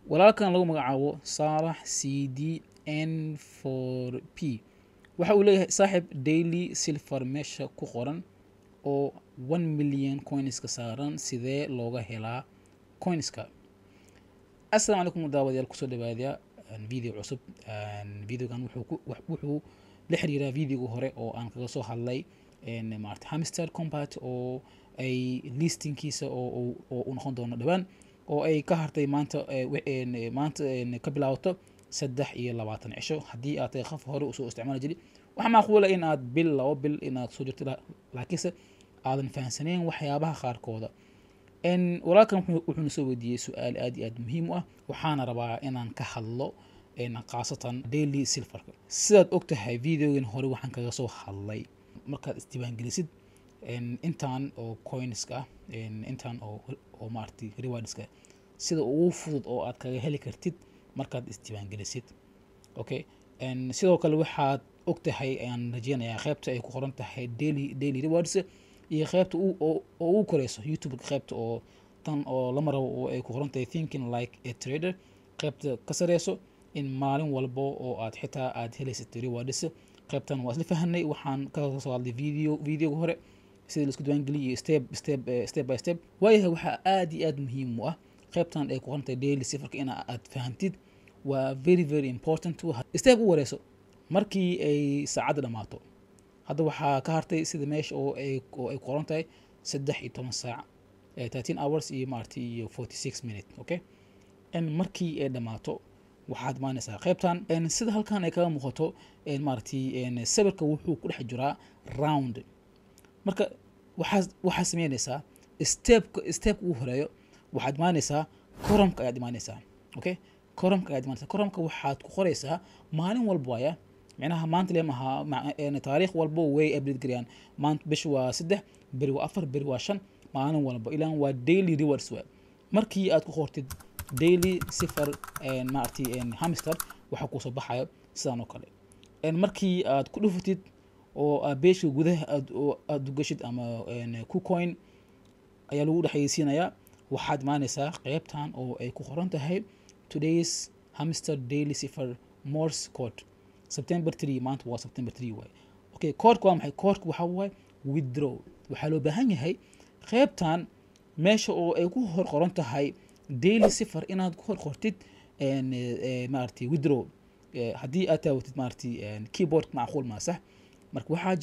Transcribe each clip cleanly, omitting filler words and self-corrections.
walaalkan lagu magacaabo Saalax CDN4P waxa uu leeyahay saaxib daily silver meesha ku qoran oo 1 million coins ka saaran sidee looga helaa coinska. Assalaamu calaykum daawadayaal kusoo dhawaada video cusub. Videogan wuxuu la xiriiraa video hore oo aan kaga soo hadlay maartay hamster combat oo ay listingkiisa oo u noqon doono dhawaan oo ay ka hartay maanta ka bilaabato 23 cisho haddii aad qof hore u soo isticmaali jiray waxa macquul ah in aad bil inaad soo jirto laakiinse aadan fahansaneen waxyaabaha qaarkooda. walaalkan wuxuu soo weydiiyay su'aal aad iyo aad muhiim u ah waxaana rabaa inaan ka hadlo qaasatan daily silverka. sidaad ogtahay videogan hore waxaan kaga soo hadlay markaad isdiiwaangelisid intaan oo coinska intaan oo maartay rewardska sida ugu fudud oo aad kaga heli kartid markaad isdiiwaangelisid. okay sidoo kale waxaad ogtahay aan rajeynayaa qaybta ay ku qoran tahay daily rewards iyo qaybta oo koreyso YouTube qaybta oo tan oo la maro oo ay ku qoran tahay thinking like a trader qaybta ka sareyso in maalin walba oo aad xitaa aad helaysid rewards. qaybtan waa isla fahanay waxaan ka soo hadlay video hore sida la isku diiwaangeliyo step by step. waayahay waxa aad iyo aad muhiim u ah qaybtan ay ku qoran tahay daily silverka in aad fahantid waa very important step u wareyso markii ay saacada dhamaato. hadda waxaa ka hartay sida meesha oo ay qoran tahay 13 saac 13 hours iyo maartay iyo 46 minutes. okay markii ay dhamaato waxaad maanaysaa qaybtan sida halkan ay kaga muuqato maartay sawirka wuxuu ku dhex jiraa round. marka waxaad sameynaysaa step ugu horeeyo waxaad maanaysaa column-ka ayaad imaanaysaa. okay column-ka waxaad ku qoraysaa maalin walba waya macnaha maanta leemaha taariikh walba way update gariyaan maanta bish waa 3 beri waa 4 beri waa 5 maalin walba ilaan waa daily rewards waa. markii aad ku qortid daily silver maartay hamster waxa ku soo baxayo sidaan oo kale. markii aad ku dhufatid oo beeshka gudaha aad u gashid ama KuCoin ayaa lagu dhaxaysiinayaa waxaad maanaysaa qaybtan oo ay ku qoran tahay today's hamster daily silver Morse code September 3 maanta waa September 3 way. okay code-ku waa maxay? code-ku waxa waay withdraw. waxaa loo baahan yahay qaybtan meesha oo ay ku hor qoran tahay daily silver inaad ku hor qortid maartay withdraw. haddii aad taawatid maartay keyboard macquul ma sax. marka waxaa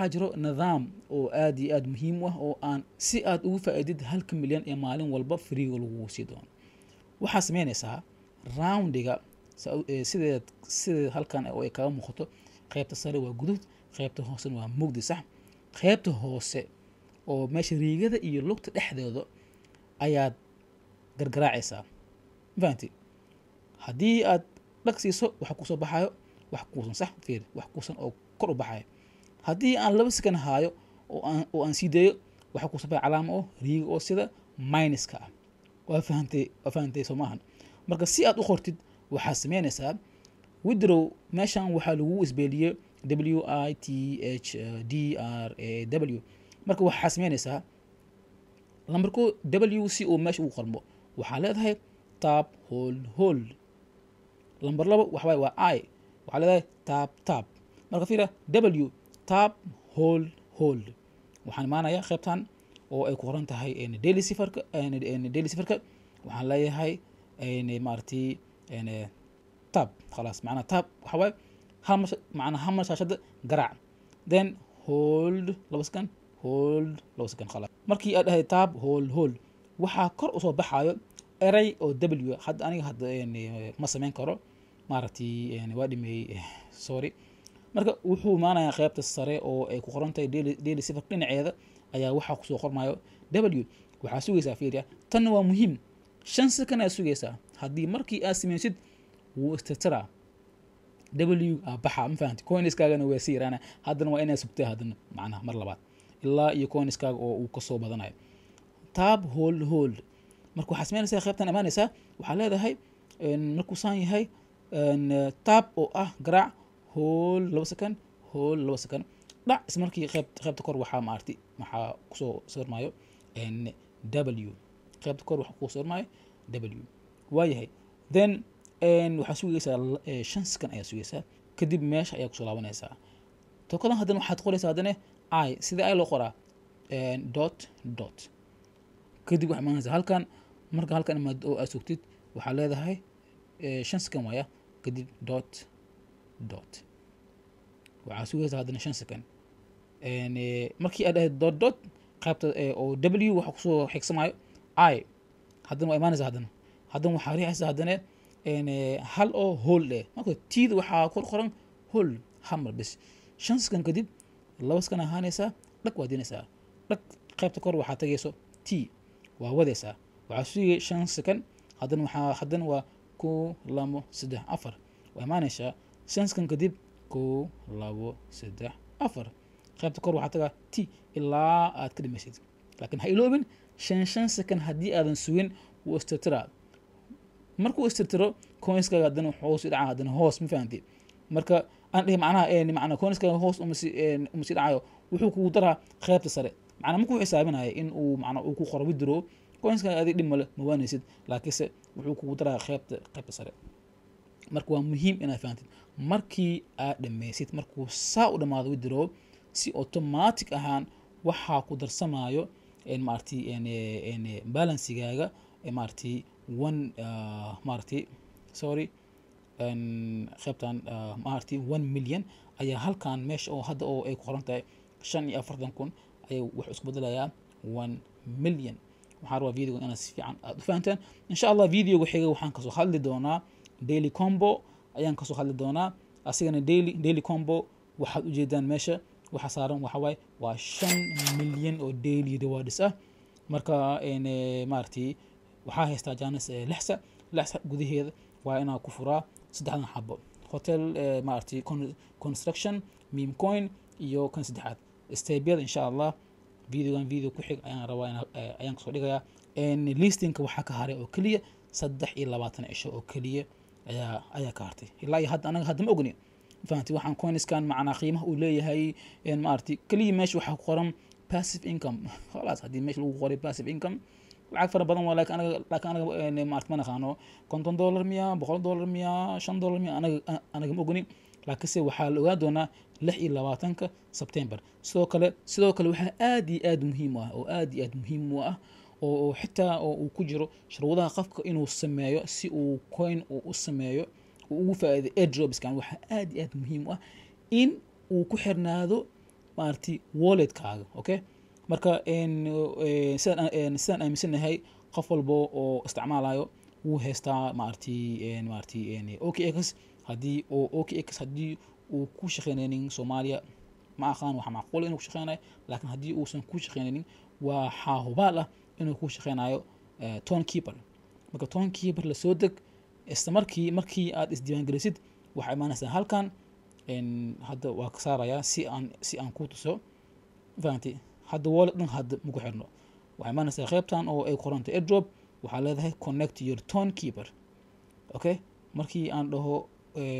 jiro nidaam oo aad iyo aad muhiim u ah oo aan si aad ugu faa'iidid 1 milyan ee maalin walba free lagu sii doono. waxaa sameynaysaa roundiga sida halkan oo ay kaga muuqato qaybta sare waa guduud qaybta hoose waa mugdi sax. qaybta hoose oo meesha riigada iyo lugta dhexdeeda ayaad gargaraacaysaa fahanti. haddii aad dhagsiiso waxa ku soo baxayo wax kuusan sax fiir wax kuusan oo kor u baxay. haddii aan 2 second haayo oo aan siideeyo waxa ku soo baxay calaamad oo riiga oo sida minuska ah. waa fahantay Soomahan. marka si aad u qortid waxaa sameynaysaa withdraw. meeshan waxaa lagu isbeeliyay WITHDRAW. marka waxaa sameynaysaa lambarku WC oo meesha uu qormo waxaa leedahay tab hold. lambar 2 waxa waa I waxaa leedahay tab. marka fiira W tab hold waxaan maanayaa qaybtan oo ay ku qoran tahay daily silverka waxaan leeyahay maartay tab خلاص macna tab waxa way hal mar shaashada garaac then hold 2 second خلاص. markii aad dhahay tab hold waxa kor u soo baxayo array oo W hadda aniga ma sameyn karo maartay waa dhimay sorry. marka wuxuu maanayaa qaybta sare oo ay ku qoran tahay daily silver dhinaceeda ayaa waxa ku soo qormayo W. waxaa sugaysaa fiiriya tan waa muhiim 5 second aad sugaysaa. haddii markii aad sameysid wuu istirtiraa W baxa ma fahanti. coinskaagana waa siirana haddana waa inaad sugtaa haddana macnaha mar labaad ilaa iyo coinskaaga oo uu ka soo badanayo. tab hold marka waxaa sameynaysaa qaybtan imaanaysaa waxaa leedahay markuu saan yahay tab oo ah garaac hold 2 second dhac isla markii qaybta kor waxaa maartay waxaa ku soo sawirmayo W. qaybta kor waxaa ku soo sawirmayo W. waayahay then waxaa sugaysaa 5 second ayaa sugaysaa kadib meesha ayaa kusoo laabanaysaa tokadan haddana waxaad qoraysaa haddana I sida ay loo qoraa dot kadib waxaa imaanaysaa halkan marka halkan imaad oo aad sugtid waxaa leedahay 5 second waaya kadib dot waxaa sugaysaa haddana 5 second markii aad dhahayd dot qaybta oo w waxa kusoo xigsamayo I haddana waa imaanaysaa haddana waxaa riixaysaa haddana hal oo hold marka tida waxaa kor qoran hold hammer bas 5 second kadib 2 second ahaanaysaa dhag waa dinaysaa dhag qaybta kor waxaa tagayso t waa wadaysaa waxaa sugay 5 second haddana waa 1 2 3 4 waa imaanaysaa 5 second kadib 1 2 3 4 qaybta kor waxaa tagaa t ilaa aad ka dhimaysid laakiin ha iloobin 5 second haddii aadan sugin wuu istirtiraa markuu istirtiro coinskaaga haddana hoos u dhacaa haddana hoos ma fahanti marka aan dhihi macnaha coinskaaga hoos uma sii dhacayo wuxuu kugu daraa qaybta sare macnaha markuu xisaabinaya in uu macnaha uu ku qoro withdraw coinskaaga adig dhib male ma waanaysid laakiinse wuxuu kugu daraa qaybta sare marka waa muhiim inaad fahantid markii aad dhammaysid markuu saa u dhammaado withdraw si automatic ahaan waxaa ku darsamayo maaragtay balansigaaga maaragtay qaybtan maaragtay 1 million ayaa halkan meesha oo hadda oo ay ku qoran tahay 45,000 ayay wax isku bedelayaa 1 million waxaan rabaa video inaad si fiican aad u fahantaan insha Allah videoga xiga waxaan kasoo hadli doonaa daily combo ayaan kasoo hadli doonaa asigana daily combo waxaad u jeedaan meesha waxa saaran waxa waay waa 5 million oo daily rewards ah marka maaragtay waxaa haystaa jaanis lixsa gudaheeda waa inaa ku furaa 3 xabo hotel maaragtay construction meme coin iyo kan saddexaad steebyada insha Allah video ku xig ayaan rabaa ayaan kasoo dhigayaa listingka waxaa ka haray oo kaliya 23 cisho oo kaliya ayaa ka hartay ilaa iyo hadda ma ogni fahanti waxaan coinskan macna qiimaha uu leeyahay maaragtay kaliya meesha waxaa ku qoran passive income خلاص haddii meesha lagu qoray passive income lacag fara badan waa laakiin anaga maaragtay ma naqaano $50 miya $100 miya $5 miya anaga ma ogni laakiinse waxaa la ogaan doonaa 26 September sidoo kale waxaa aad iyo aad muhiim u ah oo xitaa oo uu ku jiro shuruudaha qofka inuu sameeyo si uu coin u sameeyo ugu faa'iido airdropskan waxaa aad iyo aad muhiim u ah in uu ku xirnaado maaragtay walletkaaga okay marka sidaan aaminsanahay qof walba oo isticmaalayo wuu haystaa maaragtay OKX haddii uu ku shaqeynaynin Soomaaliya ma aqaan waxa macquul inuu ku shaqeynayo laakiin haddii uusan ku shaqeynaynin waa hubaal ah inuu ku shaqeynayo Tonkeeper marka Tonkeeper la soo deg isla markii aad isdiiwaangelisid waxaa imaanaysaa halkan hadda waa ka saarayaa si aan ku tuso fahanti hadda wallet dhan hadda ma ku xirno waxaa imaanaysaa qaybtan oo ay qoranta airdrop waxaa leedahay connect your Tonkeeper okay markii aan dhaho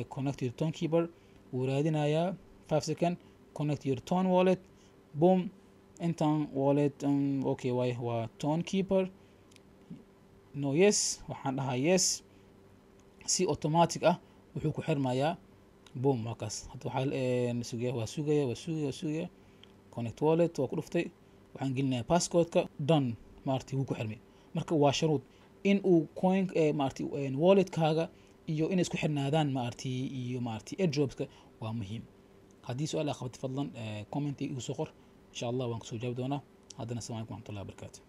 connect your Tonkeeper wuu raadinayaa 5 second connect your Ton wallet boom intan wallet okay waa Tonkeeper no yes waxaan dhahaa yes si automatic ah wuxuu ku xirmayaa boom markaas hadda waxaa sugaya connect wallet waa ku dhuftay waxaan gelinayaa passcode-ka done maaragtay wuu ku xirmay marka waa sharuud in uu coin maaragtay walletkaaga iyo inay isku xirnaadaan maaragtay iyo maaragtay airdropska waa muhiim haddii su'aal aad qabtid fadlan comment igu soo qor insha Allah waan kasoo jawaabi doonaa haddana assalaamu calaykum wa rahmatullahi wa barakaatuh